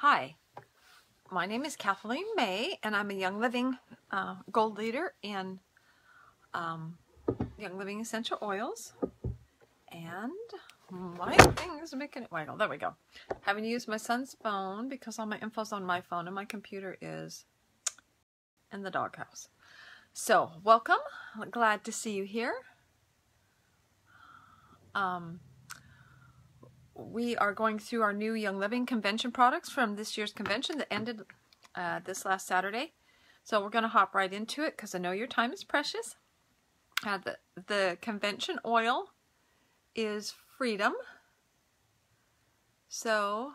Hi, my name is Kathleen May, and I'm a Young Living Gold Leader in Young Living Essential Oils. And my thing is making it wiggle. There we go. Having to use my son's phone because all my info's on my phone and my computer is in the doghouse. So, welcome. Glad to see you here. We are going through our new Young Living Convention products from this year's convention that ended this last Saturday. So we're going to hop right into it because I know your time is precious. The convention oil is Freedom. So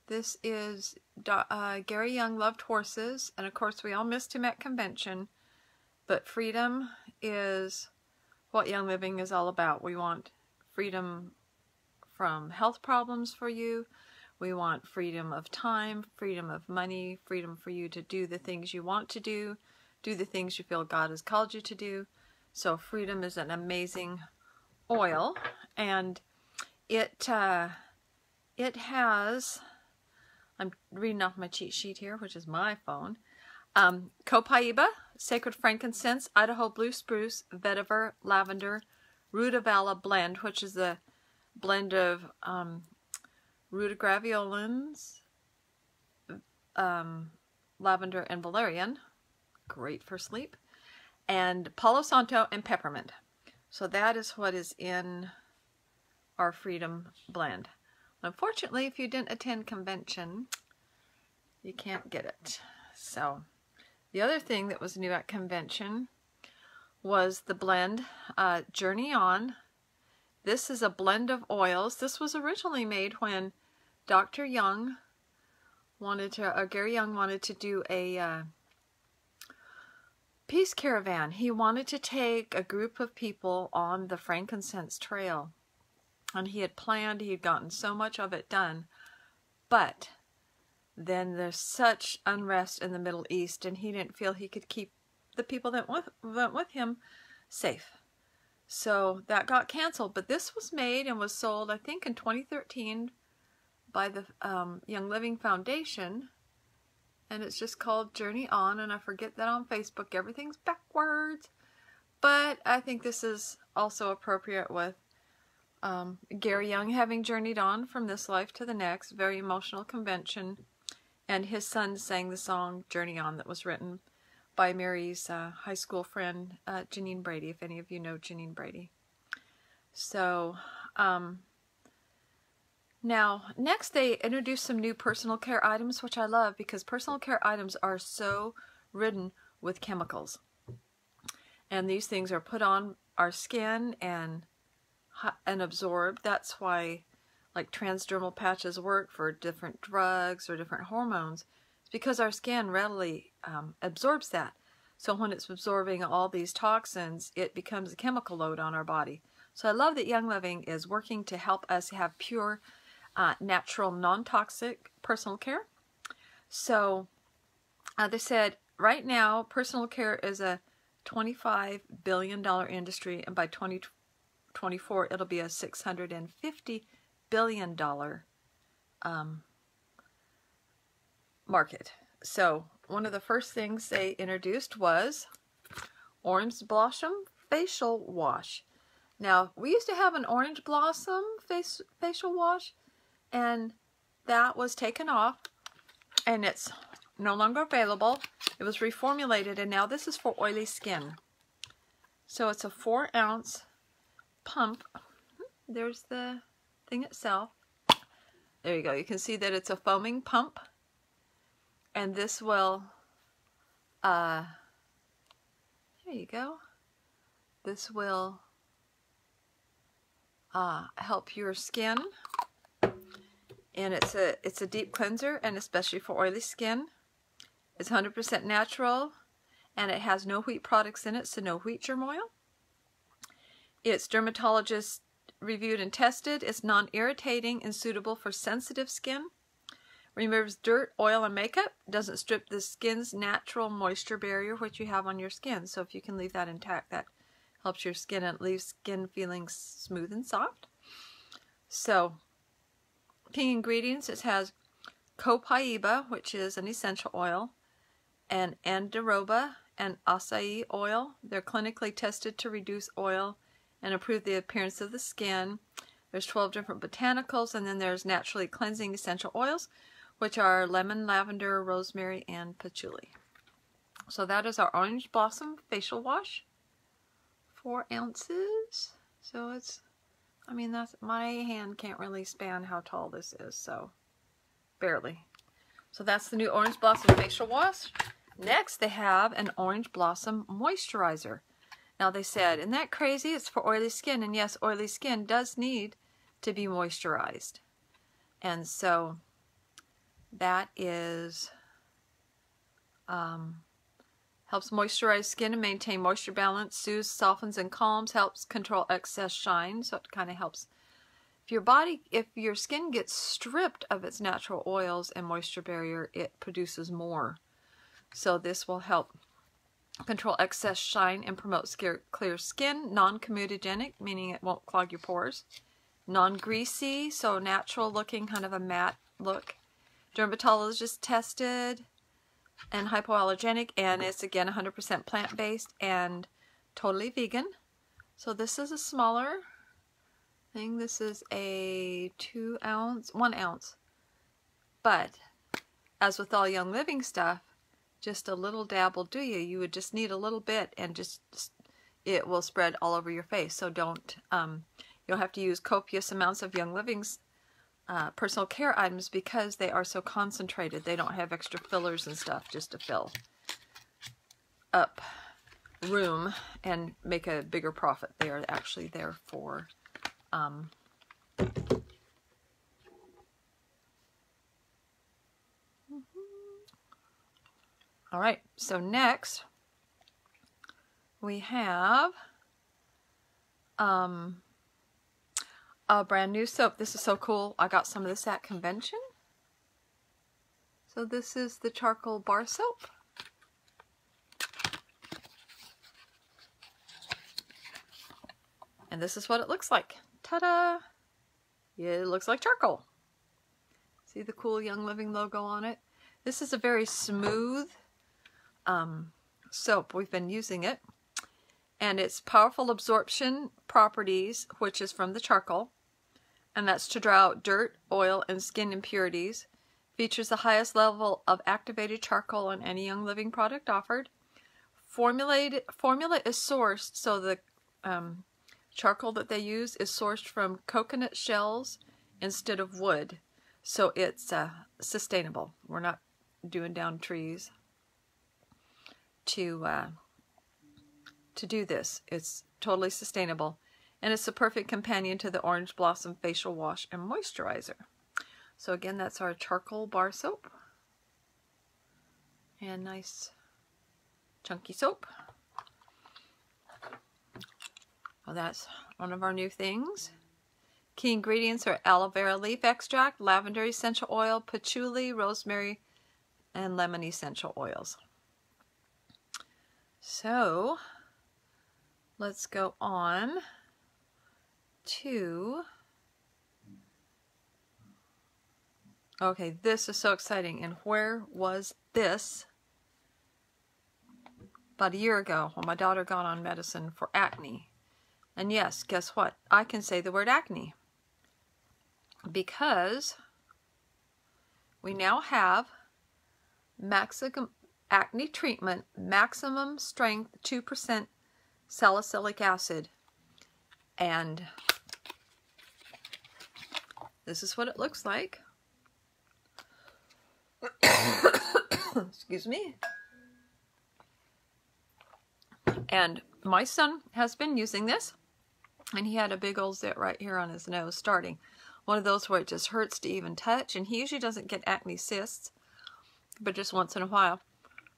this is Gary Young loved horses, and of course we all missed him at convention, but freedom is what Young Living is all about. We want freedom from health problems for you. We want freedom of time, freedom of money, freedom for you to do the things you want to do the things you feel God has called you to do. So freedom is an amazing oil, and it has, I'm reading off my cheat sheet here, which is my phone, copaiba, sacred frankincense, Idaho blue spruce, vetiver, lavender, rutavala blend, which is the blend of rutagraviolins, lavender, and valerian, great for sleep, and Palo Santo and peppermint. So that is what is in our Freedom blend. Unfortunately, if you didn't attend convention, you can't get it. So the other thing that was new at convention was the blend Journey On. This is a blend of oils. This was originally made when Dr. Young wanted to, Gary Young wanted to do a peace caravan. He wanted to take a group of people on the frankincense trail. And he had planned, he had gotten so much of it done. But then there's such unrest in the Middle East, and he didn't feel he could keep the people that went with him safe. So that got canceled, but this was made and was sold, I think, in 2013 by the Young Living Foundation, and it's just called Journey On, and I forget that on Facebook everything's backwards, but I think this is also appropriate with Gary Young having journeyed on from this life to the next, very emotional convention, and his son sang the song Journey On that was written by Mary's high school friend, Janine Brady, if any of you know Janine Brady. So, now, next they introduced some new personal care items, which I love because personal care items are so ridden with chemicals. And these things are put on our skin and absorbed. That's why, like, transdermal patches work for different drugs or different hormones. Because our skin readily absorbs that. So when it's absorbing all these toxins, it becomes a chemical load on our body. So I love that Young Living is working to help us have pure, natural, non-toxic personal care. So they said right now personal care is a $25 billion industry, and by 2024 it'll be a $650 billion market. So one of the first things they introduced was Orange Blossom Facial Wash. Now, we used to have an Orange Blossom facial wash, and that was taken off, and it's no longer available. It was reformulated, and now this is for oily skin. So it's a 4-ounce pump. There's the thing itself. There you go. You can see that it's a foaming pump. And this will, there you go. This will help your skin. And it's a deep cleanser, and especially for oily skin. It's 100% natural, and it has no wheat products in it, so no wheat germ oil. It's dermatologist reviewed and tested. It's non-irritating and suitable for sensitive skin. Removes dirt, oil, and makeup. Doesn't strip the skin's natural moisture barrier, which you have on your skin. So if you can leave that intact, that helps your skin and leaves skin feeling smooth and soft. So, key ingredients, it has copaiba, which is an essential oil, and andiroba and acai oil. They're clinically tested to reduce oil and improve the appearance of the skin. There's 12 different botanicals, and then there's naturally cleansing essential oils, which are lemon, lavender, rosemary, and patchouli. So that is our orange blossom facial wash. 4 ounces. So it's, I mean, that's, my hand can't really span how tall this is, so barely. So that's the new orange blossom facial wash. Next, they have an orange blossom moisturizer. Now they said, isn't that crazy? It's for oily skin. And yes, oily skin does need to be moisturized. And so that is, helps moisturize skin and maintain moisture balance, soothes, softens, and calms, helps control excess shine. So it kind of helps. If your skin gets stripped of its natural oils and moisture barrier, it produces more. So this will help control excess shine and promote clear skin. Non-comedogenic, meaning it won't clog your pores. Non-greasy, so natural looking, kind of a matte look. Dermatologist tested and hypoallergenic, and it's again 100% plant-based and totally vegan. So this is a smaller thing. This is a 1 ounce. But as with all Young Living stuff, just a little dab will do you. You would just need a little bit, and just it will spread all over your face. So don't, you'll have to use copious amounts of Young Living's personal care items because they are so concentrated. They don't have extra fillers and stuff just to fill up room and make a bigger profit. They are actually there for all right, so next we have a brand new soap. This is so cool. I got some of this at convention. So this is the charcoal bar soap. And this is what it looks like. Ta-da! Yeah, it looks like charcoal. See the cool Young Living logo on it? This is a very smooth soap. We've been using it. And its powerful absorption properties, which is from the charcoal, and that's to draw out dirt, oil, and skin impurities, features the highest level of activated charcoal on any Young Living product offered. Formula is sourced, so the charcoal that they use is sourced from coconut shells instead of wood. So it's sustainable. We're not doing down trees to do this. It's totally sustainable. And it's a perfect companion to the Orange Blossom Facial Wash and Moisturizer. So again, that's our charcoal bar soap. And nice chunky soap. Well, that's one of our new things. Key ingredients are aloe vera leaf extract, lavender essential oil, patchouli, rosemary, and lemon essential oils. So let's go on to, okay, this is so exciting. And where was this about a year ago when my daughter got on medicine for acne? And yes, guess what? I can say the word acne because we now have acne treatment, maximum strength, 2% salicylic acid. And this is what it looks like. Excuse me. And my son has been using this, and he had a big old zit right here on his nose starting. One of those where it just hurts to even touch, and he usually doesn't get acne cysts, but just once in a while.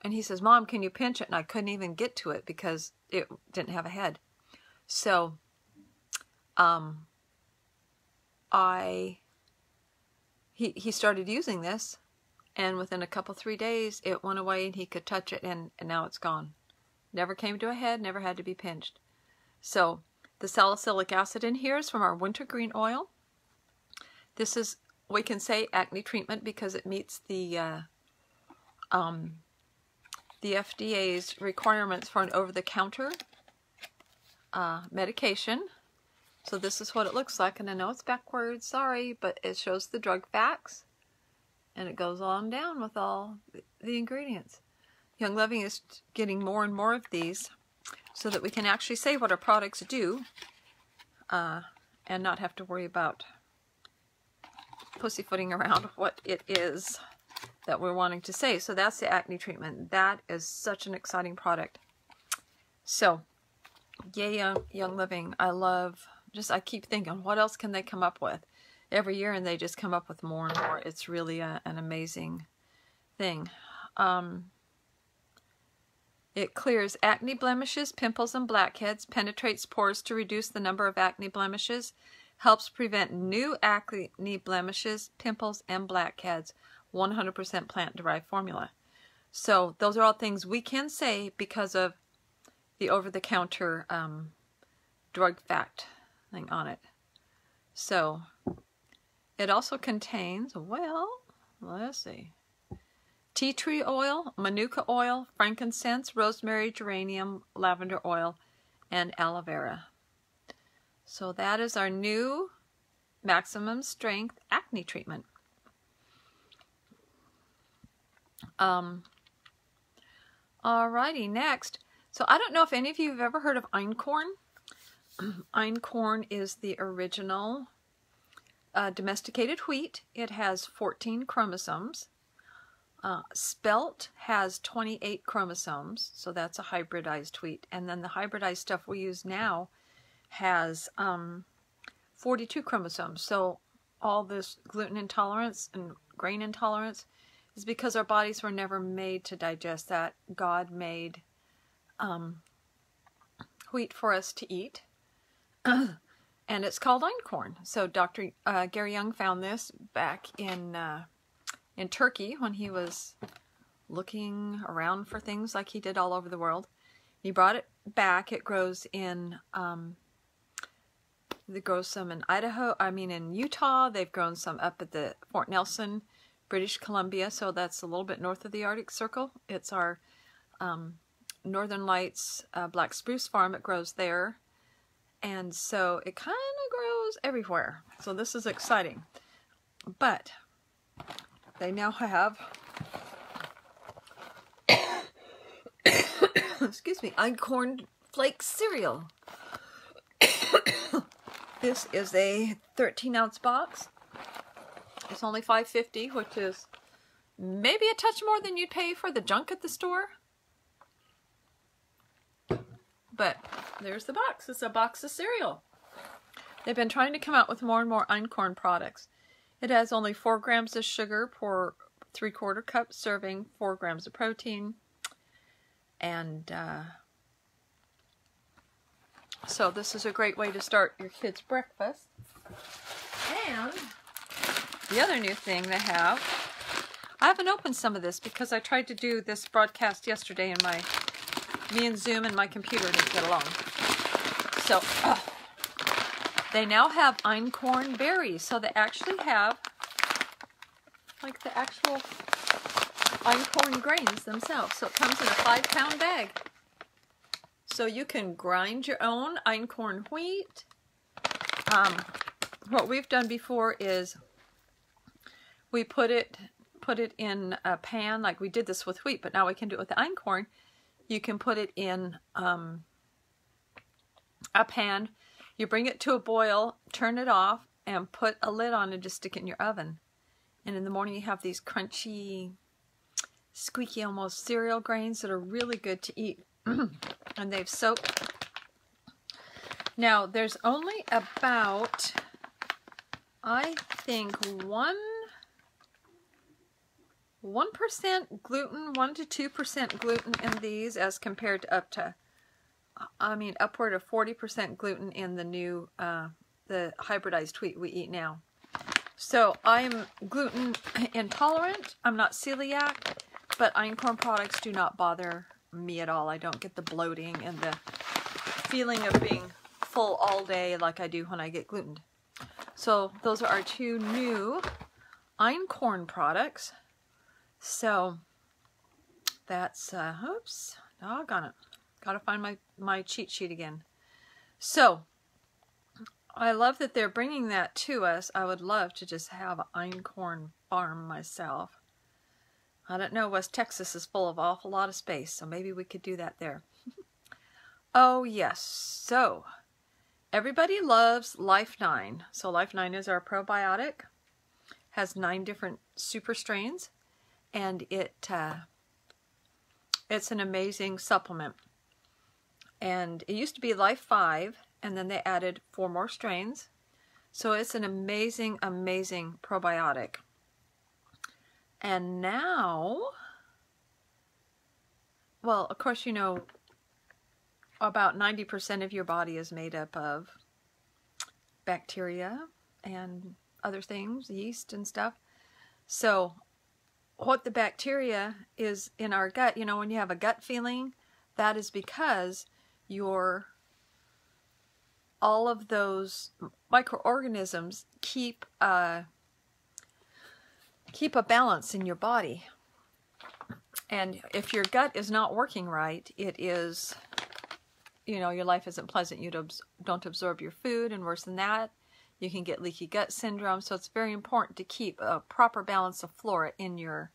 And he says, Mom, can you pinch it? And I couldn't even get to it because it didn't have a head. So he started using this, and within a couple, 3 days, it went away and he could touch it, and now it's gone. Never came to a head, never had to be pinched. So the salicylic acid in here is from our wintergreen oil. This is we can say acne treatment because it meets the FDA's requirements for an over-the-counter medication. So this is what it looks like, and I know it's backwards, sorry, but it shows the drug facts, and it goes on down with all the ingredients. Young Living is getting more and more of these so that we can actually say what our products do and not have to worry about pussyfooting around what it is that we're wanting to say. So that's the acne treatment. That is such an exciting product. So, yay, Young Living. I keep thinking, what else can they come up with? Every year, and they just come up with more and more. It's really an amazing thing. It clears acne blemishes, pimples, and blackheads, penetrates pores to reduce the number of acne blemishes, helps prevent new acne blemishes, pimples, and blackheads. 100% plant-derived formula. So those are all things we can say because of the over-the-counter drug fact thing on it. So it also contains, well, let's see, tea tree oil, manuka oil, frankincense, rosemary, geranium, lavender oil, and aloe vera. So that is our new maximum strength acne treatment. Alrighty, next. So I don't know if any of you have ever heard of einkorn. Einkorn is the original domesticated wheat. It has 14 chromosomes. Spelt has 28 chromosomes, so that's a hybridized wheat. And then the hybridized stuff we use now has 42 chromosomes. So all this gluten intolerance and grain intolerance is because our bodies were never made to digest that. God made wheat for us to eat. And it's called einkorn. So Dr. Gary Young found this back in Turkey when he was looking around for things like he did all over the world. He brought it back. It grows in they grow some in in Utah. They've grown some up at the Fort Nelson, British Columbia, so that's a little bit north of the Arctic Circle. It's our Northern Lights black spruce farm. It grows there. And so it kind of grows everywhere. So this is exciting. But they now have excuse me, einkorn flake cereal. This is a 13-ounce box. It's only $5.50, which is maybe a touch more than you'd pay for the junk at the store. But there's the box. It's a box of cereal. They've been trying to come out with more and more einkorn products. It has only 4 grams of sugar per 3/4 cup serving, 4 grams of protein. And so this is a great way to start your kids' breakfast. And the other new thing they have, I haven't opened some of this because I tried to do this broadcast yesterday and me and Zoom and my computer didn't get along. So they now have einkorn berries. So they actually have like the actual einkorn grains themselves. So it comes in a 5-pound bag. So you can grind your own einkorn wheat. What we've done before is we put it in a pan, like we did this with wheat, but now we can do it with the einkorn. You can put it in a pan. You bring it to a boil, turn it off, and put a lid on and just stick it in your oven. And in the morning you have these crunchy, squeaky almost cereal grains that are really good to eat. And they've soaked. Now there's only about, I think, 1% gluten, 1 to 2% gluten in these, as compared to upward of 40% gluten in the new, the hybridized wheat we eat now. So I'm gluten intolerant. I'm not celiac, but einkorn products do not bother me at all. I don't get the bloating and the feeling of being full all day like I do when I get gluten. So those are our 2 new einkorn products. So that's, oops, doggone it. Gotta find my cheat sheet again. So I love that they're bringing that to us. I would love to just have an einkorn farm myself. I don't know, West Texas is full of an awful lot of space, so maybe we could do that there. Oh yes, so everybody loves Life 9. So Life 9 is our probiotic. Has 9 different super strains, and it's an amazing supplement. And it used to be Life 5, and then they added 4 more strains. So it's an amazing, amazing probiotic. And now, well, of course, you know, about 90% of your body is made up of bacteria and other things, yeast and stuff. So what the bacteria is in our gut, you know, when you have a gut feeling, that is because all of those microorganisms keep a balance in your body. And if your gut is not working right, it is, you know, your life isn't pleasant. You don't absorb your food, and worse than that, you can get leaky gut syndrome. So it's very important to keep a proper balance of flora in your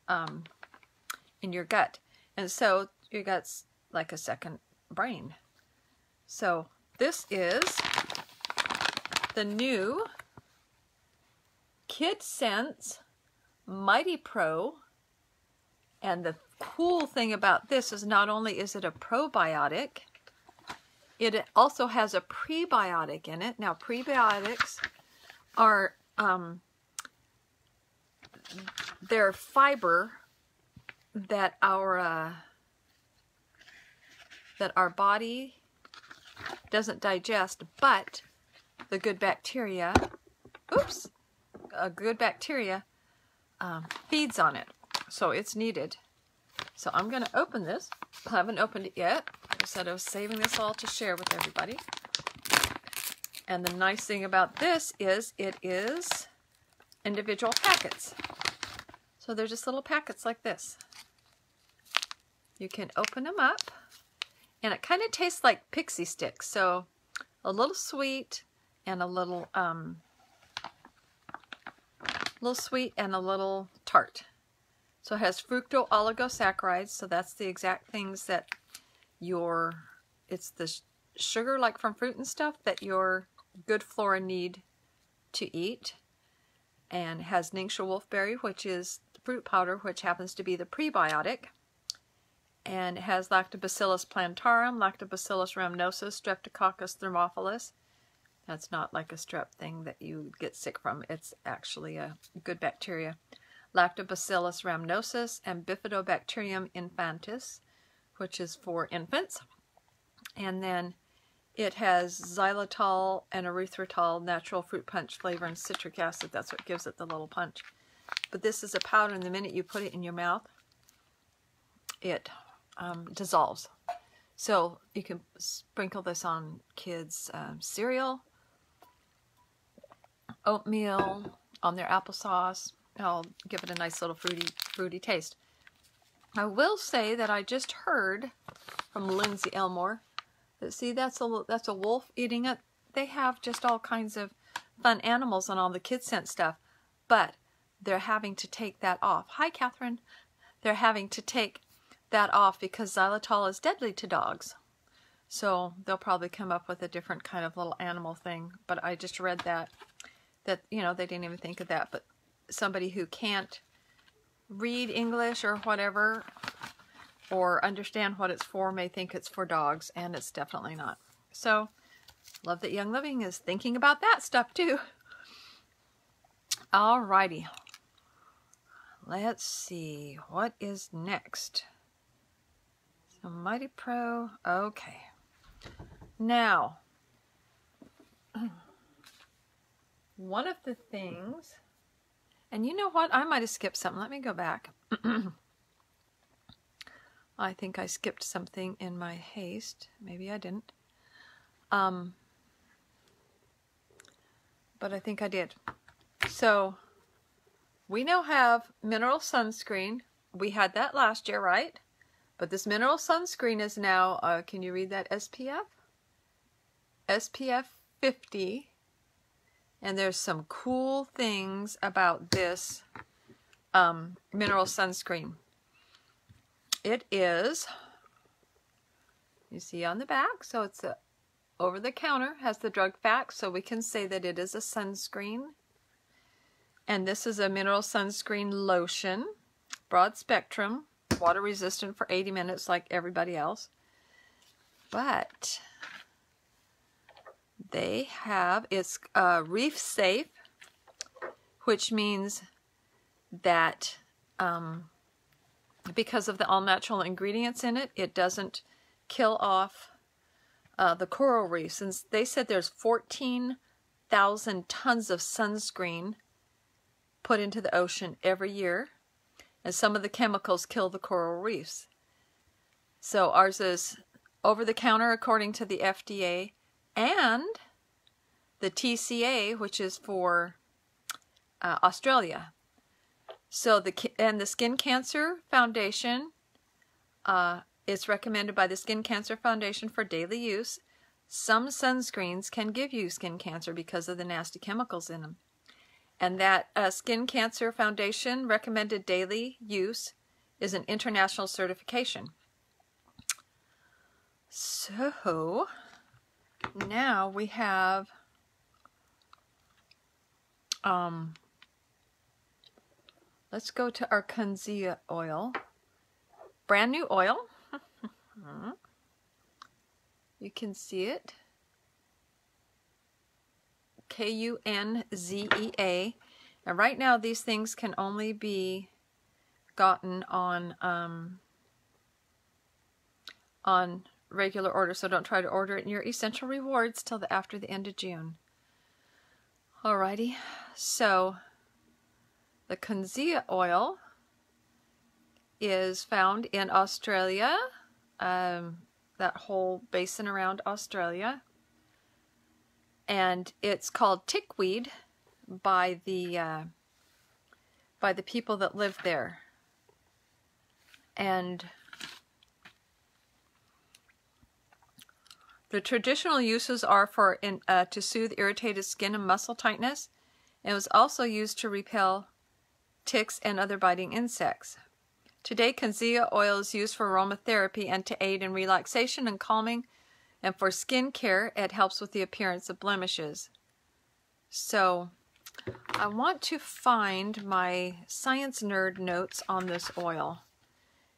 gut. And so your gut's like a second brain. So this is the new Kid Sense Mighty Pro. And the cool thing about this is not only is it a probiotic, it also has a prebiotic in it. Now, prebiotics are they're fiber that our body doesn't digest, but the good bacteria, feeds on it. So it's needed. So I'm going to open this. I haven't opened it yet. I said I was saving this all to share with everybody. And the nice thing about this is it is individual packets. So they're just little packets like this. You can open them up. And it kind of tastes like pixie sticks. So a little sweet and a little sweet and a little tart. So it has fructo-oligosaccharides, so that's the exact things that it's the sugar like from fruit and stuff that your good flora need to eat. And it has Ningxia wolfberry, which is the fruit powder, which happens to be the prebiotic. And it has Lactobacillus plantarum, Lactobacillus rhamnosus, Streptococcus thermophilus. That's not like a strep thing that you get sick from. It's actually a good bacteria. Lactobacillus rhamnosus and Bifidobacterium infantis, which is for infants. And then it has xylitol and erythritol, natural fruit punch flavor, and citric acid. That's what gives it the little punch. But this is a powder, and the minute you put it in your mouth, it dissolves. So you can sprinkle this on kids' cereal, oatmeal, on their applesauce. I'll give it a nice little fruity taste. I will say that I just heard from Lindsay Elmore that, see, that's a wolf eating it. They have just all kinds of fun animals on all the Kid Sense stuff, but they're having to take that off. Hi, Catherine. They're having to take that off because xylitol is deadly to dogs. So they'll probably come up with a different kind of little animal thing. But I just read that you know, they didn't even think of that. But somebody who can't read English or whatever, or understand what it's for, may think it's for dogs, and it's definitely not. So, love that Young Living is thinking about that stuff too. Alrighty. Let's see, what is next? So, Mighty Pro, okay. Now, one of the things, and you know what? I might have skipped something. Let me go back. I think I skipped something in my haste. Maybe I didn't. But I think I did. So, we now have mineral sunscreen. We had that last year, right? But this mineral sunscreen is now, can you read that, SPF? SPF 50. And there's some cool things about this mineral sunscreen. It is, you see on the back, so it's over the counter, has the drug facts, so we can say that it is a sunscreen. And this is a mineral sunscreen lotion, broad spectrum, water resistant for 80 minutes like everybody else. But they have, it's reef safe, which means that because of the all natural ingredients in it, it doesn't kill off the coral reefs. Since they said there's 14,000 tons of sunscreen put into the ocean every year, and some of the chemicals kill the coral reefs. So ours is over the counter according to the FDA and the TCA, which is for Australia. So the Skin Cancer Foundation, it's recommended by the Skin Cancer Foundation for daily use. Some sunscreens can give you skin cancer because of the nasty chemicals in them. And that Skin Cancer Foundation recommended daily use is an international certification. So now we have let's go to our Kunzea oil. Brand new oil. You can see it. Kunzea. And right now these things can only be gotten on regular order, so don't try to order it in your Essential Rewards till after the end of June. Alrighty, so the Kunzea oil is found in Australia, that whole basin around Australia. And it's called tickweed by the people that live there. And the traditional uses are for to soothe irritated skin and muscle tightness. It was also used to repel ticks and other biting insects. Today, Kunzea oil is used for aromatherapy and to aid in relaxation and calming. And for skin care, it helps with the appearance of blemishes. So, I want to find my science nerd notes on this oil,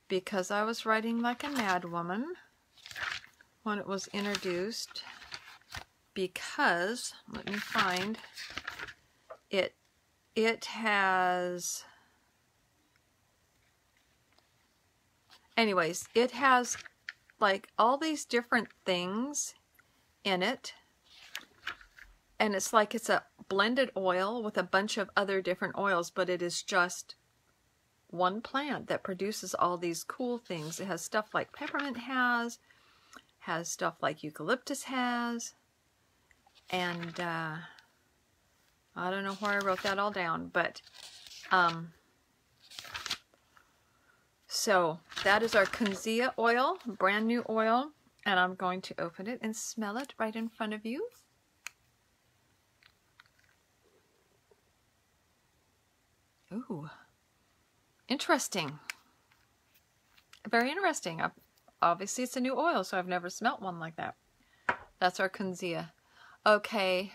because I was writing like a mad woman when it was introduced, because, let me find, it has, anyways, it has like all these different things in it, and it's like it's a blended oil with a bunch of other different oils, but it is just one plant that produces all these cool things. It has stuff like peppermint has stuff like eucalyptus has, and I don't know where I wrote that all down, but so that is our Kunzea oil, brand new oil, and I'm going to open it and smell it right in front of you. Ooh, interesting. Very interesting. Obviously it's a new oil, so I've never smelt one like that. That's our Kunzea. Okay,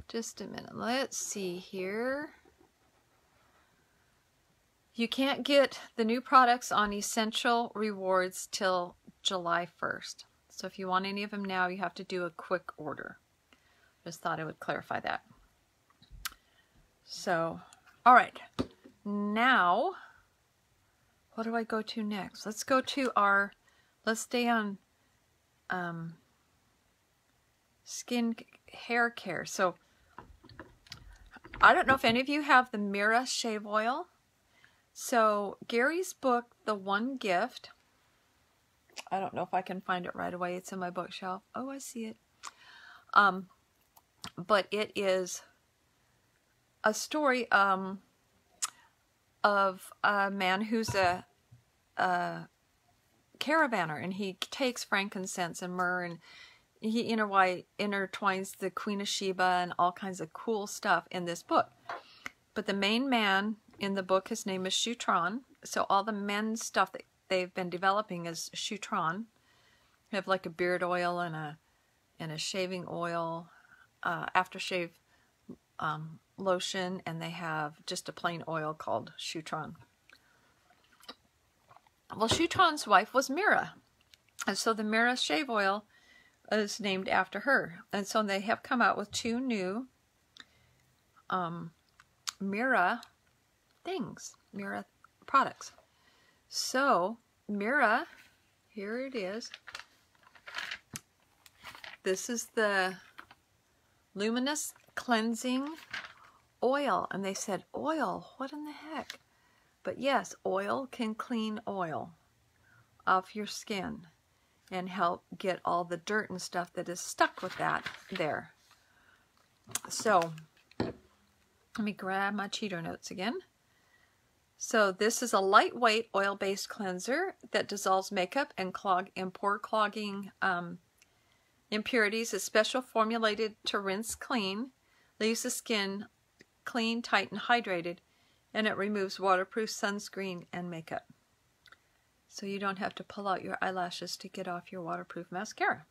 just a minute. Let's see here. You can't get the new products on Essential Rewards till July 1st. So if you want any of them now, you have to do a quick order. Just thought I would clarify that. So, all right. Now, what do I go to next? Let's go to our, let's stay on skin hair care. So, I don't know if any of you have the Mira shave oil. So Gary's book, The One Gift, I don't know if I can find it right away. It's in my bookshelf. Oh, I see it. But it is a story of a man who's a caravaner, and he takes frankincense and myrrh, and he intertwines the Queen of Sheba and all kinds of cool stuff in this book. But the main man in the book, his name is Shutron. So all the men's stuff that they've been developing is Shutron. They have like a beard oil and a shaving oil, aftershave lotion, and they have just a plain oil called Shutron. Well, Shutron's wife was Mira, and so the Mira shave oil is named after her. And so they have come out with 2 new Mira things, Mira products. So Mira, here it is. This is the Luminous Cleansing Oil. And they said, oil, what in the heck? But yes, oil can clean oil off your skin and help get all the dirt and stuff that is stuck with that there. So, let me grab my Cheeto notes again. So this is a lightweight oil-based cleanser that dissolves makeup and pore clogging impurities. It's special formulated to rinse clean, leaves the skin clean, tight, and hydrated, and it removes waterproof sunscreen and makeup. So you don't have to pull out your eyelashes to get off your waterproof mascara,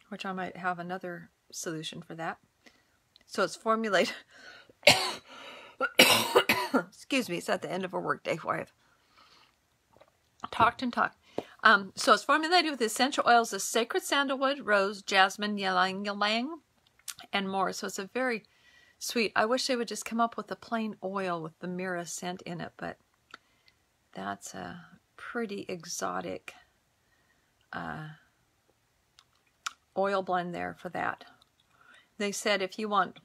which I might have another solution for that. So it's formulated, excuse me, it's at the end of a work day where I've talked and talked. So it's formulated with essential oils of sacred sandalwood, rose, jasmine, ylang ylang, and more. So it's a very sweet. I wish they would just come up with a plain oil with the Mira scent in it, but that's a pretty exotic oil blend there for that. They said if you want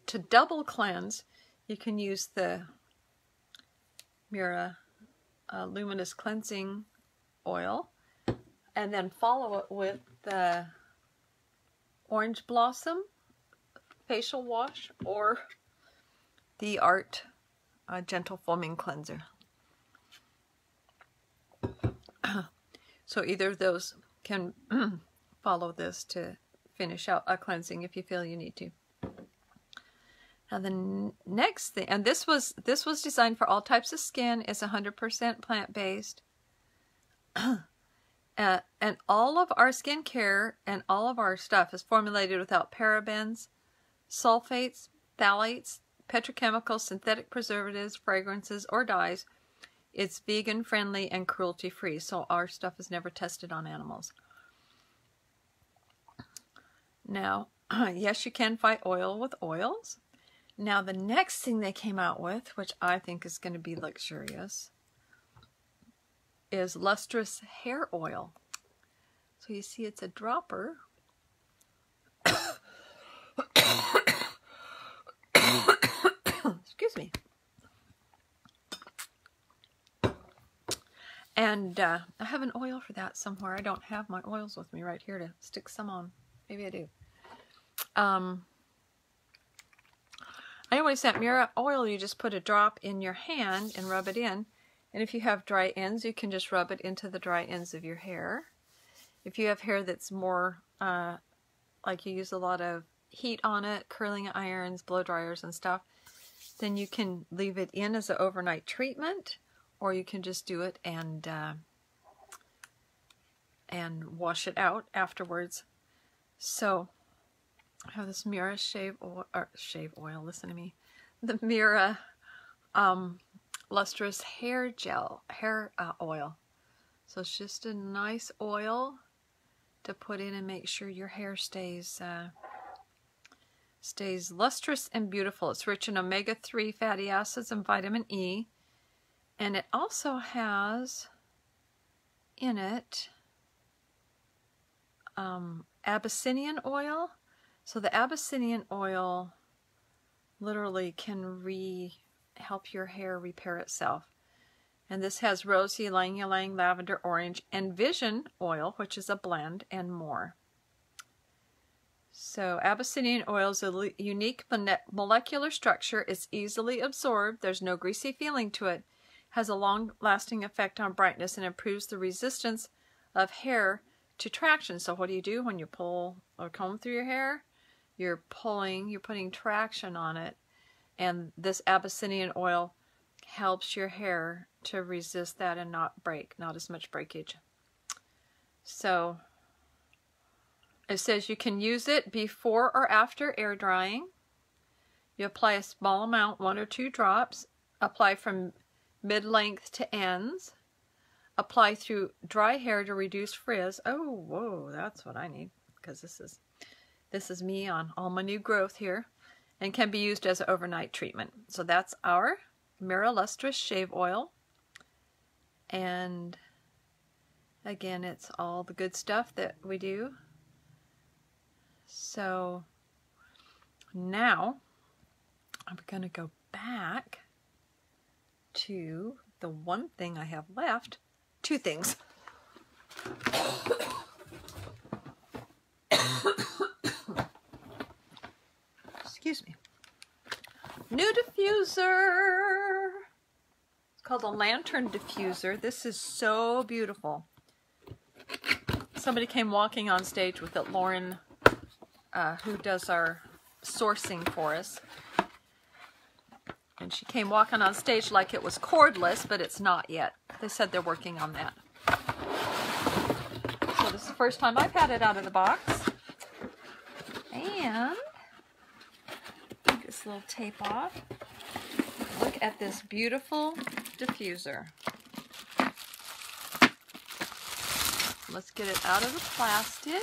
to double cleanse, you can use the Mira Luminous Cleansing Oil and then follow it with the Orange Blossom Facial Wash or the Art Gentle Foaming Cleanser. So either of those can follow this to finish out a cleansing if you feel you need to. Now the next thing, and this was designed for all types of skin, is 100% plant-based. And all of our skincare and all of our stuff is formulated without parabens, sulfates, phthalates, petrochemicals, synthetic preservatives, fragrances, or dyes. It's vegan friendly and cruelty free, so our stuff is never tested on animals. Now, yes, you can fight oil with oils. Now, the next thing they came out with, which I think is going to be luxurious, is lustrous hair oil. So you see it's a dropper. Excuse me. And I have an oil for that somewhere. I don't have my oils with me right here to stick some on. Maybe I do. Anyways, that Mira oil, you just put a drop in your hand and rub it in. And if you have dry ends, you can just rub it into the dry ends of your hair. If you have hair that's more, like you use a lot of heat on it, curling irons, blow dryers and stuff, then you can leave it in as an overnight treatment, or you can just do it and wash it out afterwards. So I have this Mira shave oil, listen to me. The Mira lustrous hair oil. So it's just a nice oil to put in and make sure your hair stays lustrous and beautiful. It's rich in omega-3 fatty acids and vitamin E, and it also has in it Abyssinian oil. So the Abyssinian oil literally can help your hair repair itself. And this has rose, ylang ylang, lavender, orange, and vision oil, which is a blend, and more. So Abyssinian oil is a unique molecular structure. It's easily absorbed. There's no greasy feeling to it. Has a long-lasting effect on brightness and improves the resistance of hair to traction. So what do you do when you pull or comb through your hair? You're putting traction on it. And this Abyssinian oil helps your hair to resist that and not break, not as much breakage. So it says you can use it before or after air drying. You apply a small amount, 1 or 2 drops. Apply from mid-length to ends. Apply through dry hair to reduce frizz. Oh, whoa, that's what I need, because this is me on all my new growth here, and can be used as an overnight treatment. So that's our Mira Lustrous Shave Oil. And again, it's all the good stuff that we do. So now I'm going to go back to the one thing I have left. 2 things. Excuse me. New diffuser. It's called a lantern diffuser. This is so beautiful. Somebody came walking on stage with it, Lauren, who does our sourcing for us. And she came walking on stage like it was cordless, but it's not yet. They said they're working on that. So this is the first time I've had it out of the box. And take this little tape off. Look at this beautiful diffuser. Let's get it out of the plastic.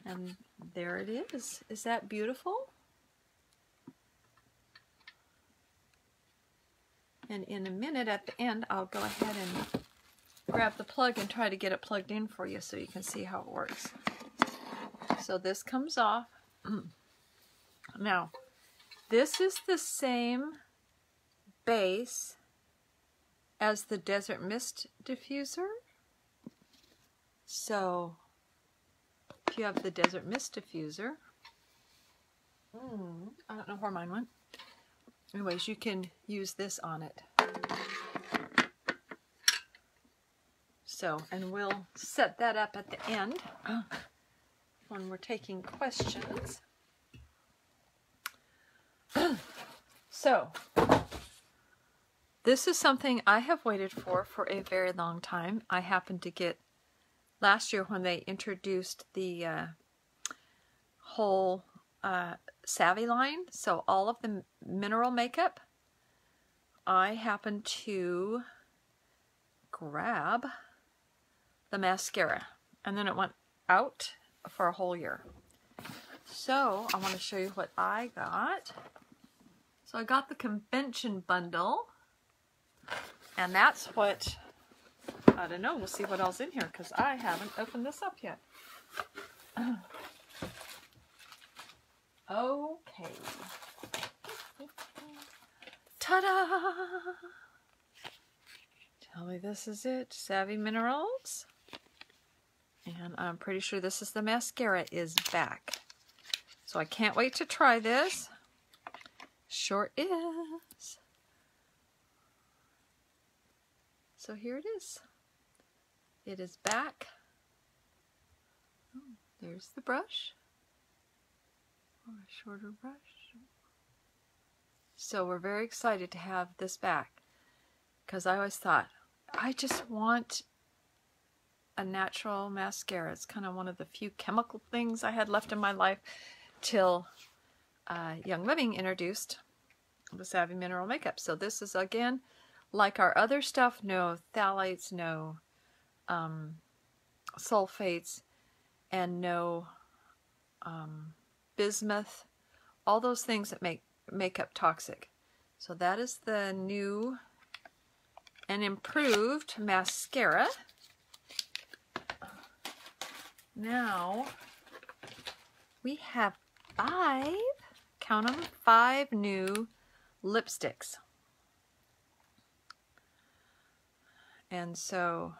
And there it is. Is that beautiful? And in a minute at the end, I'll go ahead and grab the plug and try to get it plugged in for you so you can see how it works. So this comes off. Now, this is the same base as the Desert Mist diffuser. So if you have the Desert Mist diffuser, I don't know where mine went. Anyways, you can use this on it. So, and we'll set that up at the end when we're taking questions. So, this is something I have waited for a very long time. I happened to get last year when they introduced the whole Savvy line, so all of the mineral makeup, I happened to grab the mascara, and then it went out for a whole year. So I want to show you what I got. So I got the convention bundle, and that's what, I don't know, we'll see what else in here because I haven't opened this up yet. Okay. Ta-da! Tell me this is it. Savvy Minerals. And I'm pretty sure this is the mascara is back. So I can't wait to try this. Sure is. So here it is. It is back. Oh, there's the brush. Or a shorter brush. So we're very excited to have this back, because I always thought, I just want a natural mascara. It's kind of one of the few chemical things I had left in my life till Young Living introduced the Savvy Mineral Makeup. So this is, again, like our other stuff, no phthalates, no sulfates, and no bismuth, all those things that make makeup toxic. So that is the new and improved mascara. Now we have 5, count them, 5 new lipsticks. And so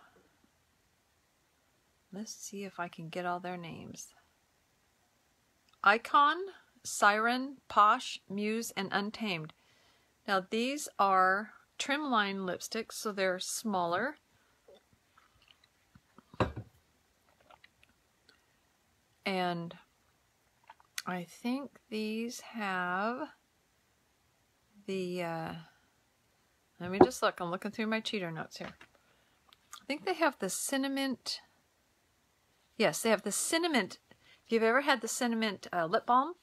Let's see if I can get all their names. Icon, Siren, Posh, Muse, and Untamed. Now these are trim line lipsticks, so they're smaller. And I think these have the, let me just look. I'm looking through my cheater notes here. I think they have the cinnamon. Yes, they have the cinnamon. If you've ever had the cinnamon lip balm,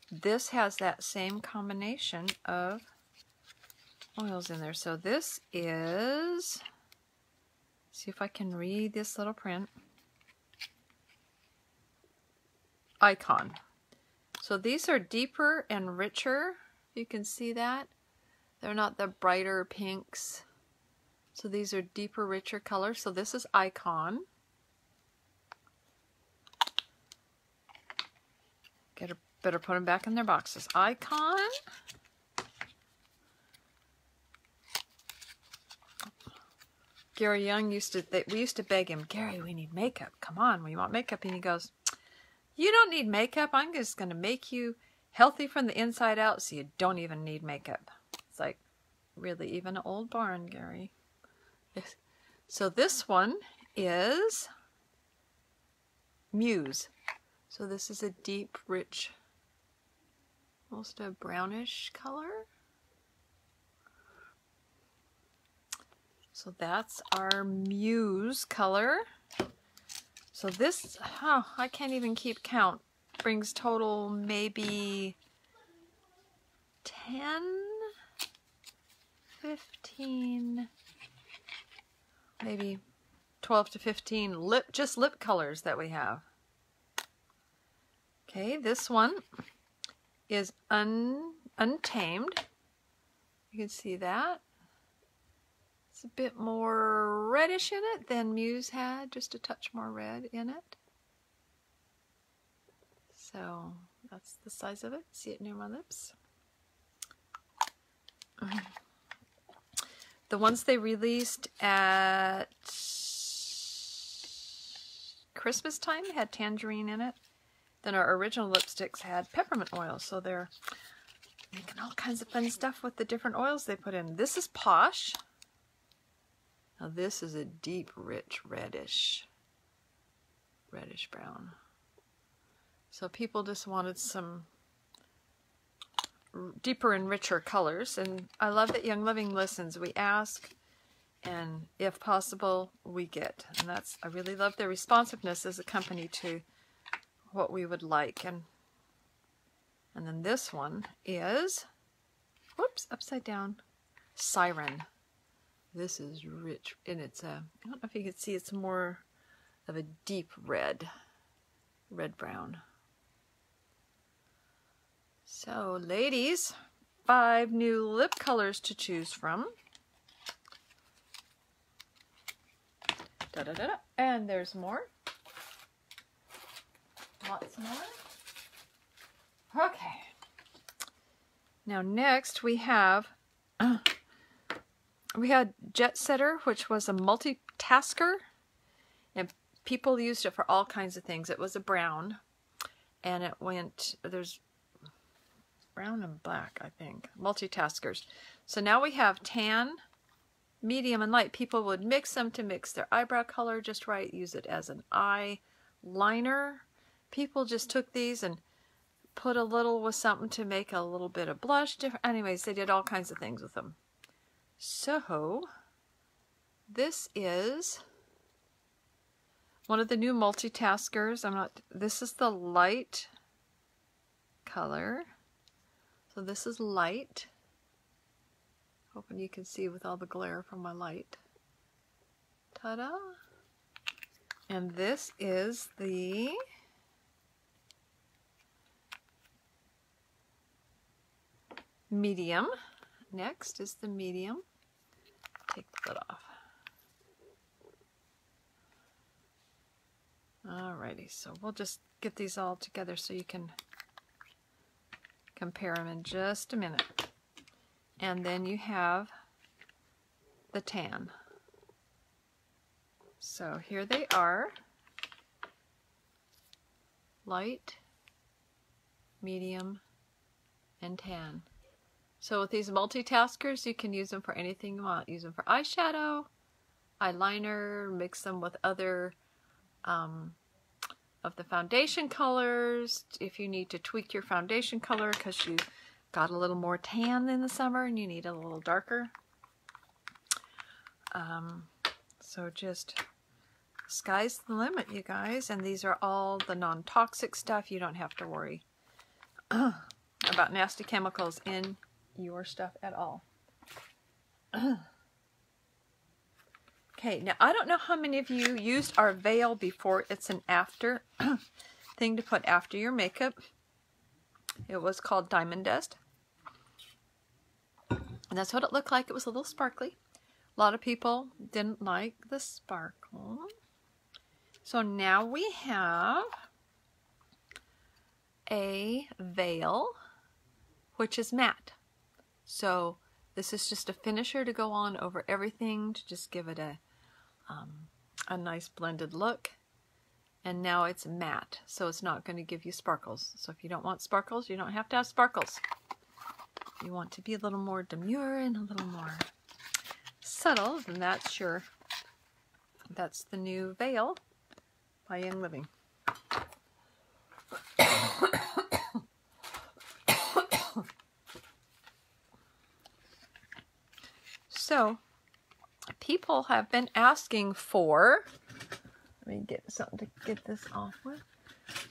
this has that same combination of oils in there. So this is, see if I can read this little print. Icon. So these are deeper and richer. You can see that. They're not the brighter pinks. So these are deeper, richer colors. So this is Icon. Better put them back in their boxes. Icon. Gary Young we used to beg him, Gary, we need makeup. Come on, we want makeup. And he goes, you don't need makeup. I'm just going to make you healthy from the inside out so you don't even need makeup. It's like, really, even an old barn, Gary. So this one is Muse. So this is a deep, rich, almost a brownish color. So that's our Muse color. So this, oh, I can't even keep count. Brings total maybe 10, 15, maybe 12 to 15 just lip colors that we have. Okay, this one is Untamed. You can see that. It's a bit more reddish in it than Muse had, just a touch more red in it. So that's the size of it. See it near my lips. The ones they released at Christmas time had tangerine in it. Then our original lipsticks had peppermint oil. So they're making all kinds of fun stuff with the different oils they put in. This is Posh. Now this is a deep, rich, reddish brown. So people just wanted some deeper and richer colors. And I love that Young Living listens. We ask, and if possible, we get. And that's, I really love their responsiveness as a company to what we would like. And then this one is, whoops, upside down, Siren. This is rich, and it's a, I don't know if you can see, it's more of a deep red brown. So ladies, 5 new lip colors to choose from. Da-da-da-da. And there's more. Lots more. Okay. Now next we have, we had Jet Setter, which was a multitasker, and people used it for all kinds of things. It was a brown, and it went, there's brown and black, I think, multitaskers. So now we have tan, medium, and light. People would mix them to mix their eyebrow color just right, use it as an eye liner. People just took these and put a little with something to make a little bit of blush. Anyways, they did all kinds of things with them. So this is one of the new multitaskers. This is the light color. So this is light. Hoping you can see with all the glare from my light. Ta-da! And this is the medium. Next is the medium. Take the lid off. Alrighty, so we'll just get these all together so you can compare them in just a minute. And then you have the tan. So here they are. light, medium, and tan. So with these multitaskers, you can use them for anything you want. Use them for eyeshadow, eyeliner, mix them with other of the foundation colors. If you need to tweak your foundation color because you got a little more tan in the summer and you need a little darker. So just sky's the limit, you guys. And these are all the non-toxic stuff. You don't have to worry about nasty chemicals in your stuff at all. Okay, now I don't know how many of you used our veil before. It's an after thing to put after your makeup. It was called Diamond Dust. And that's what it looked like. It was a little sparkly. A lot of people didn't like the sparkle. So now we have a veil, which is matte. So this is just a finisher to go on over everything to just give it a nice blended look. And now it's matte, so it's not going to give you sparkles. So if you don't want sparkles, you don't have to have sparkles. If you want to be a little more demure and a little more subtle, then that's the new veil by Young Living. So, people have been asking for, let me get something to get this off with.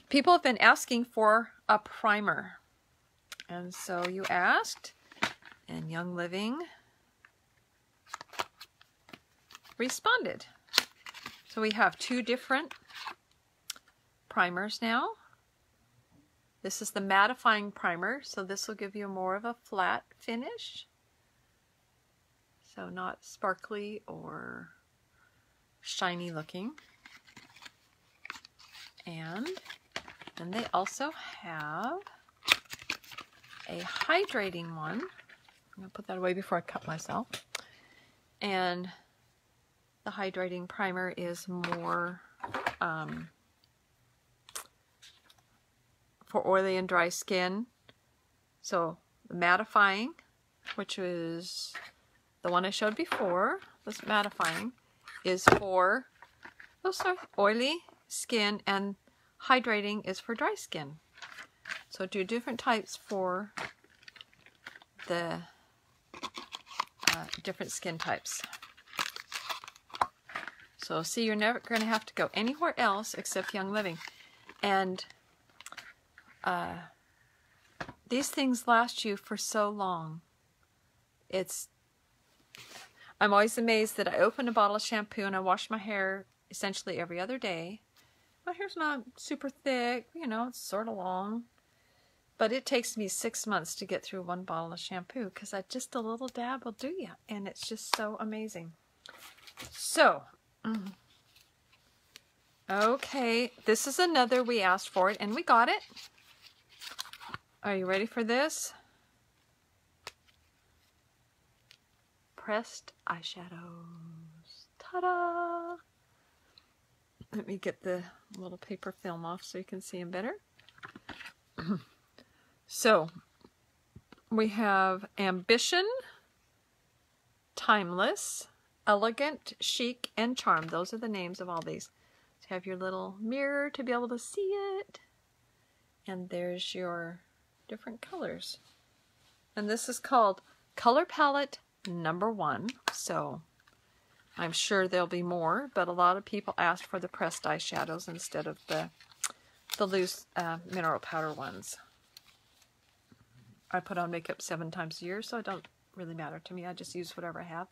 People have been asking for a primer. And so you asked, and Young Living responded. So we have two different primers now. This is the mattifying primer, so this will give you more of a flat finish. So not sparkly or shiny looking. And then they also have a hydrating one. I'm going to put that away before I cut myself. And the hydrating primer is more for oily and dry skin. So the mattifying, which is the one I showed before, this mattifying, is for oily skin, and hydrating is for dry skin. So do different types for the different skin types. So see, you're never going to have to go anywhere else except Young Living. And these things last you for so long. I'm always amazed that I open a bottle of shampoo and I wash my hair essentially every other day. My hair's not super thick, you know, it's sort of long. But it takes me 6 months to get through one bottle of shampoo because just a little dab will do you. And it's just so amazing. So, okay, this is another we asked for it and we got it. Are you ready for this? Pressed eyeshadows. Ta-da! Let me get the little paper film off so you can see them better. So, we have Ambition, Timeless, Elegant, Chic, and Charm. Those are the names of all these. So you have your little mirror to be able to see it. And there's your different colors. And this is called Color Palette #1. So I'm sure there'll be more, but a lot of people asked for the pressed eyeshadows instead of the loose mineral powder ones. I put on makeup 7 times a year, so it don't really matter to me. I just use whatever I have.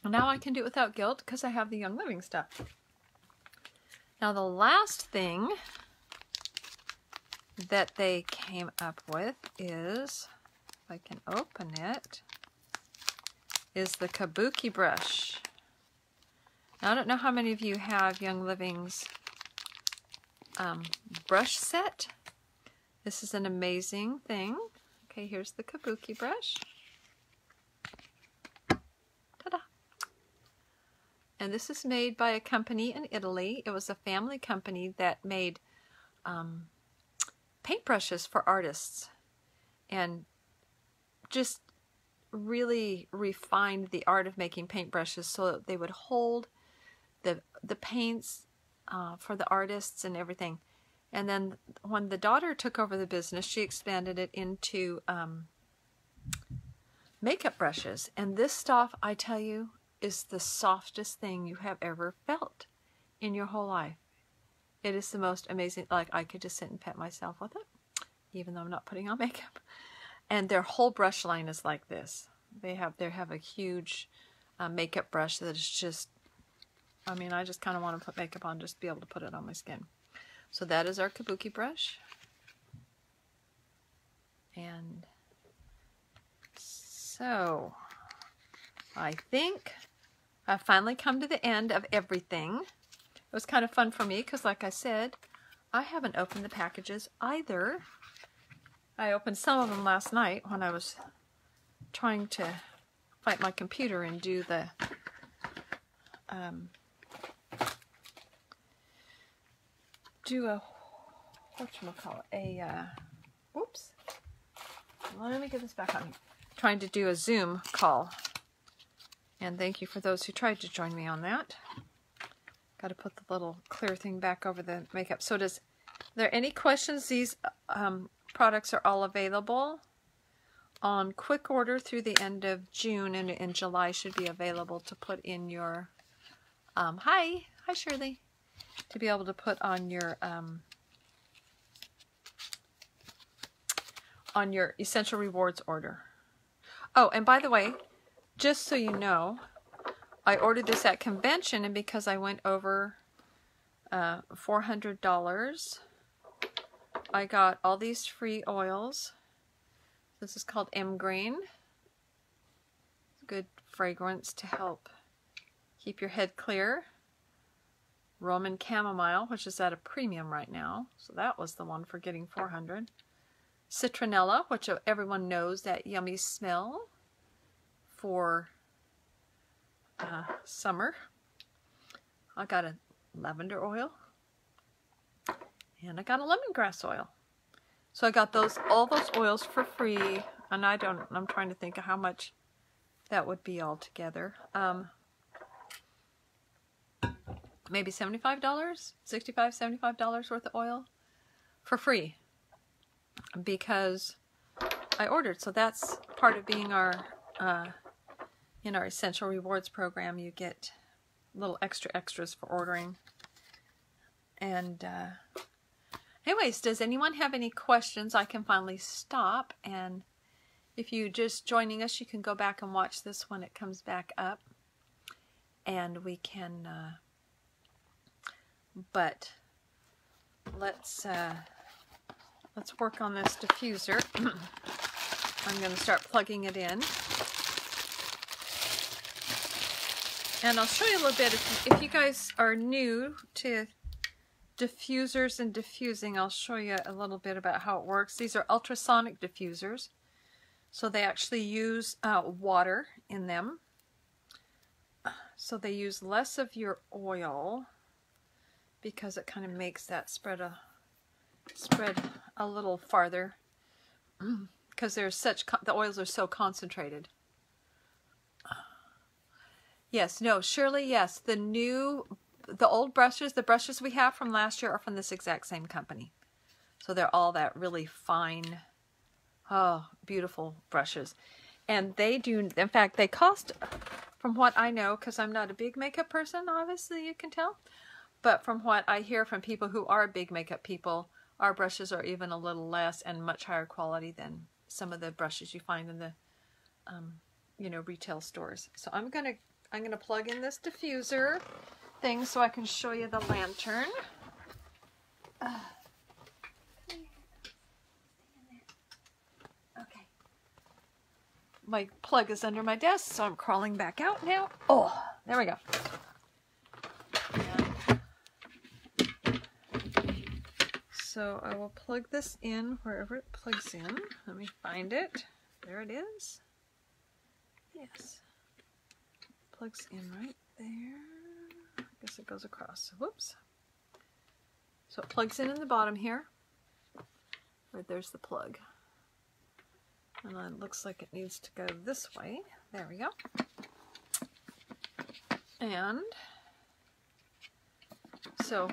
And now I can do it without guilt because I have the Young Living stuff. Now the last thing that they came up with is, if I can open it, is the Kabuki brush. Now I don't know how many of you have Young Living's brush set. This is an amazing thing. Okay, here's the Kabuki brush. Ta-da! And this is made by a company in Italy. It was a family company that made paintbrushes for artists, and just really refined the art of making paintbrushes so that they would hold the paints for the artists and everything. And then when the daughter took over the business, she expanded it into makeup brushes. And this stuff, I tell you, is the softest thing you have ever felt in your whole life. It is the most amazing. Like, I could just sit and pet myself with it, even though I'm not putting on makeup. And their whole brush line is like this. They have a huge makeup brush that is just, I mean, I just kind of want to put makeup on just to be able to put it on my skin. So that is our kabuki brush. And so I think I've finally come to the end of everything. It was kind of fun for me because, like I said, I haven't opened the packages either. I opened some of them last night when I was trying to fight my computer and do the whoops. Let me get this back on. Trying to do a Zoom call. And thank you for those who tried to join me on that. Got to put the little clear thing back over the makeup. So are there any questions? These products are all available on quick order through the end of June, and in July should be available to put in your hi Shirley, to be able to put on your Essential Rewards order. Oh, and by the way, just so you know, I ordered this at convention, and because I went over $400, I got all these free oils. This is called M-Green. Good fragrance to help keep your head clear. Roman Chamomile, which is at a premium right now. So that was the one for getting $400. Citronella, which everyone knows, that yummy smell for summer. I got a lavender oil. And I got a lemongrass oil. So I got all those oils for free, and I'm trying to think of how much that would be all together. Maybe $75, $65, $75 worth of oil for free, because I ordered. So that's part of being our in our Essential Rewards program. You get little extras for ordering. And anyways, does anyone have any questions? I can finally stop, and if you just joining us, you can go back and watch this when it comes back up, and we can but let's work on this diffuser. I'm going to start plugging it in, and I'll show you a little bit. If you guys are new to diffusers and diffusing, I'll show you a little bit about how it works. These are ultrasonic diffusers, so they actually use water in them, so they use less of your oil, because it kind of makes that spread a little farther, because the oils are so concentrated. Yes, no, Shirley, yes, the old brushes, the brushes we have from last year, are from this exact same company. So they're all that really fine, beautiful brushes. And they do, in fact, they cost, from what I know, because I'm not a big makeup person, obviously you can tell, but from what I hear from people who are big makeup people, our brushes are even a little less and much higher quality than some of the brushes you find in the, retail stores. So I'm gonna plug in this diffuser thing so I can show you the lantern. Okay. My plug is under my desk, so I'm crawling back out now. Oh, there we go. So I will plug this in wherever it plugs in. Let me find it. There it is. Yes. Plugs in right there. I guess it goes across. Whoops. So it plugs in the bottom here. Right, there's the plug. And then it looks like it needs to go this way. There we go. And so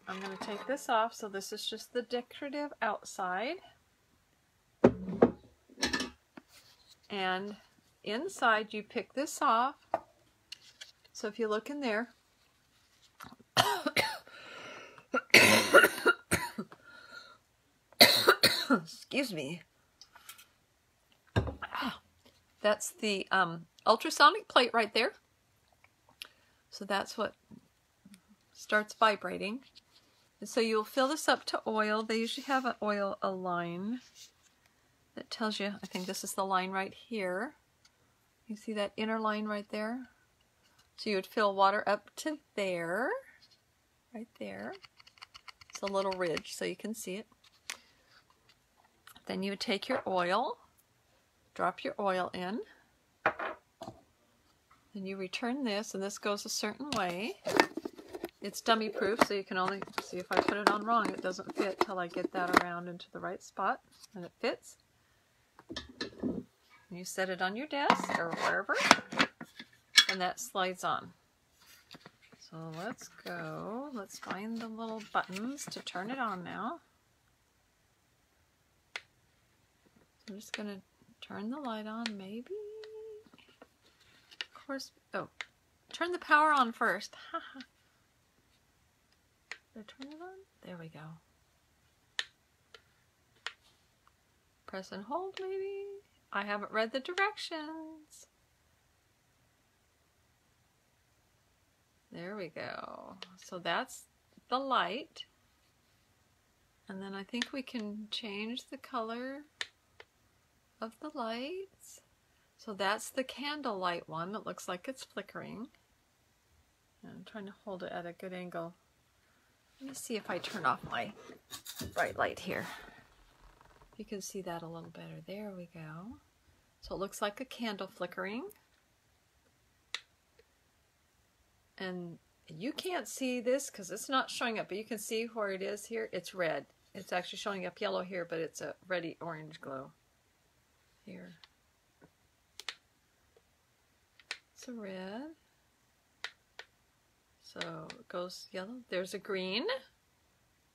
I'm going to take this off. So this is just the decorative outside. And inside you pick this off. So if you look in there, excuse me, that's the ultrasonic plate right there. So that's what starts vibrating. And so you'll fill this up to oil. They usually have an oil, a line that tells you, I think this is the line right here. You see that inner line right there? So you would fill water up to there, right there. It's a little ridge so you can see it. Then you would take your oil, drop your oil in, and you return this, and this goes a certain way. It's dummy proof, so you can only see if I put it on wrong. It doesn't fit till I get that around into the right spot, and it fits. You set it on your desk or wherever, and that slides on. So let's go. Let's find the little buttons to turn it on now. I'm just going to turn the light on, maybe. Of course, oh, turn the power on first. Did I turn it on? There we go. Press and hold, maybe. I haven't read the directions. There we go. So that's the light. And then I think we can change the color of the lights. So that's the candlelight one that looks like it's flickering. And I'm trying to hold it at a good angle. Let me see if I turn off my bright light here. You can see that a little better. There we go. So it looks like a candle flickering. And you can't see this because it's not showing up, but you can see where it is here. It's red. It's actually showing up yellow here, but it's a reddy orange glow here. It's a red. So it goes yellow. There's a green.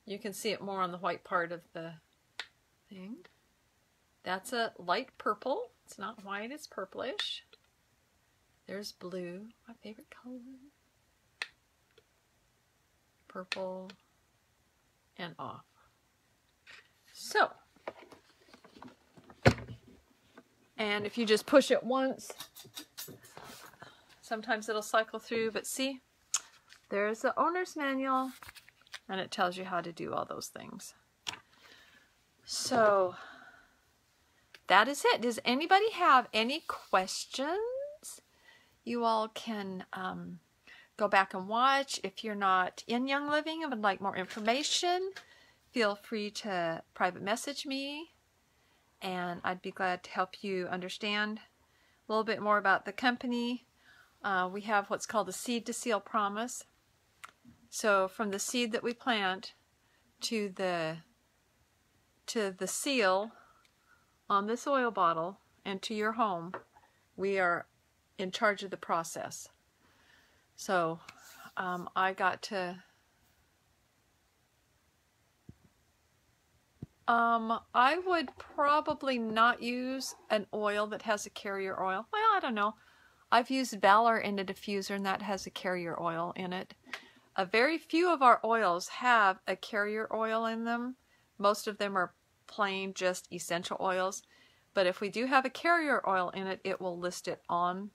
You can see it more on the white part of the thing. That's a light purple. It's not white, it's purplish. There's blue, my favorite color. Purple and off. So, and if you just push it once, sometimes it'll cycle through, but see, there's the owner's manual, and it tells you how to do all those things. So, that is it. Does anybody have any questions? You all can go back and watch. If you're not in Young Living and would like more information, feel free to private message me, and I'd be glad to help you understand a little bit more about the company. We have what's called a seed to seal promise. So from the seed that we plant to the seal on this oil bottle and to your home, we are in charge of the process. So I got to I would probably not use an oil that has a carrier oil. Well, I don't know. I've used Valor in a diffuser, and that has a carrier oil in it. A very few of our oils have a carrier oil in them. Most of them are plain, just essential oils. But if we do have a carrier oil in it, it will list it on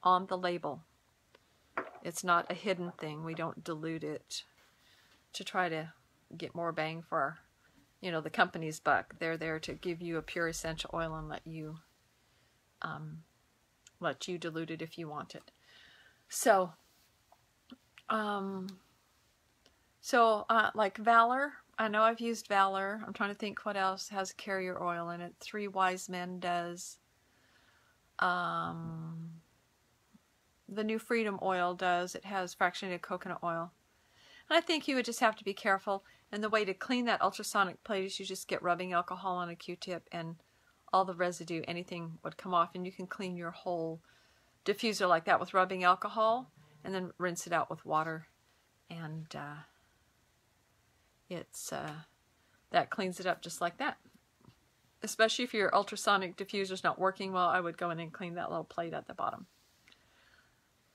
the label. It's not a hidden thing. We don't dilute it to try to get more bang for, the company's buck. They're there to give you a pure essential oil and let you dilute it if you want it. So, like Valor, I know I've used Valor. I'm trying to think what else has carrier oil in it. 3 Wise Men does. The new Freedom oil does. It has fractionated coconut oil. I think you would just have to be careful. And the way to clean that ultrasonic plate is you just get rubbing alcohol on a Q-tip and all the residue, anything would come off. And you can clean your whole diffuser like that with rubbing alcohol and then rinse it out with water. And that cleans it up just like that. Especially if your ultrasonic diffuser's not working well, I would go in and clean that little plate at the bottom.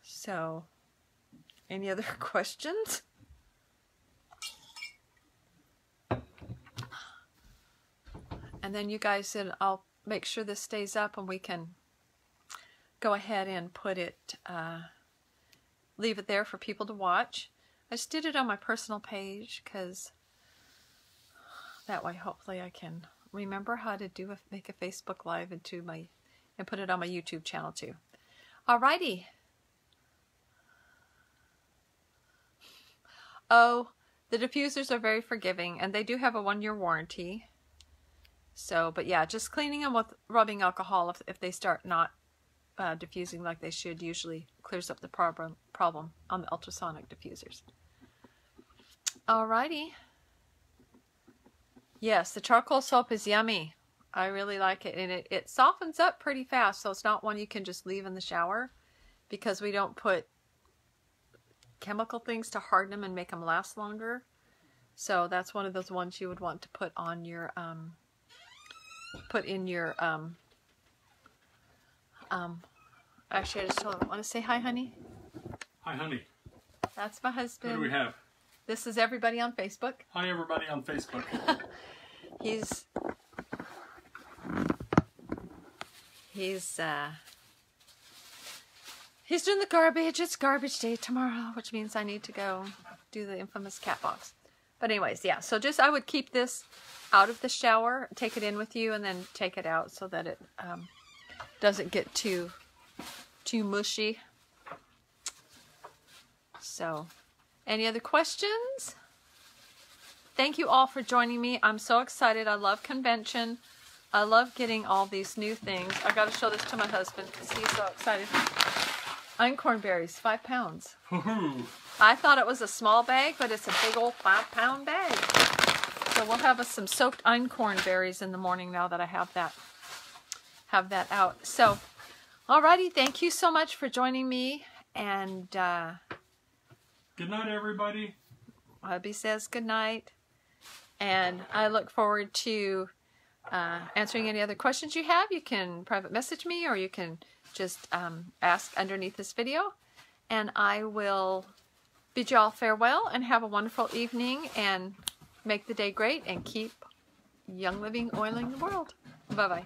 So, any other questions? And then you guys said, I'll make sure this stays up and we can go ahead and put it, leave it there for people to watch. I just did it on my personal page because that way hopefully I can remember how to make a Facebook Live and put it on my YouTube channel too. Alrighty. Oh, the diffusers are very forgiving and they do have a 1-year warranty. So, but yeah, just cleaning them with rubbing alcohol if they start not diffusing like they should usually clears up the problem on the ultrasonic diffusers. Alrighty. Yes, the charcoal soap is yummy. I really like it, and it softens up pretty fast, so it's not one you can just leave in the shower because we don't put chemical things to harden them and make them last longer. So that's one of those ones you would want to put on your actually I just want to say hi, honey. Hi, honey. That's my husband. Who do we have? This is everybody on Facebook. Hi, everybody on Facebook. He's doing the garbage. It's garbage day tomorrow, which means I need to go do the infamous cat box. But anyways, yeah, so just I would keep this out of the shower, take it in with you, and then take it out so that it doesn't get too mushy. So, any other questions? Thank you all for joining me. I'm so excited. I love convention. I love getting all these new things. I got to show this to my husband because he's so excited. Einkorn berries, 5 pounds. I thought it was a small bag, but it's a big old 5-pound bag. So we'll have some soaked einkorn berries in the morning now that I have that out. So, alrighty, thank you so much for joining me. And good night, everybody. Hubby says good night. And I look forward to answering any other questions you have. You can private message me or you can just ask underneath this video. And I will bid you all farewell and have a wonderful evening and make the day great and keep Young Living oiling the world. Bye-bye.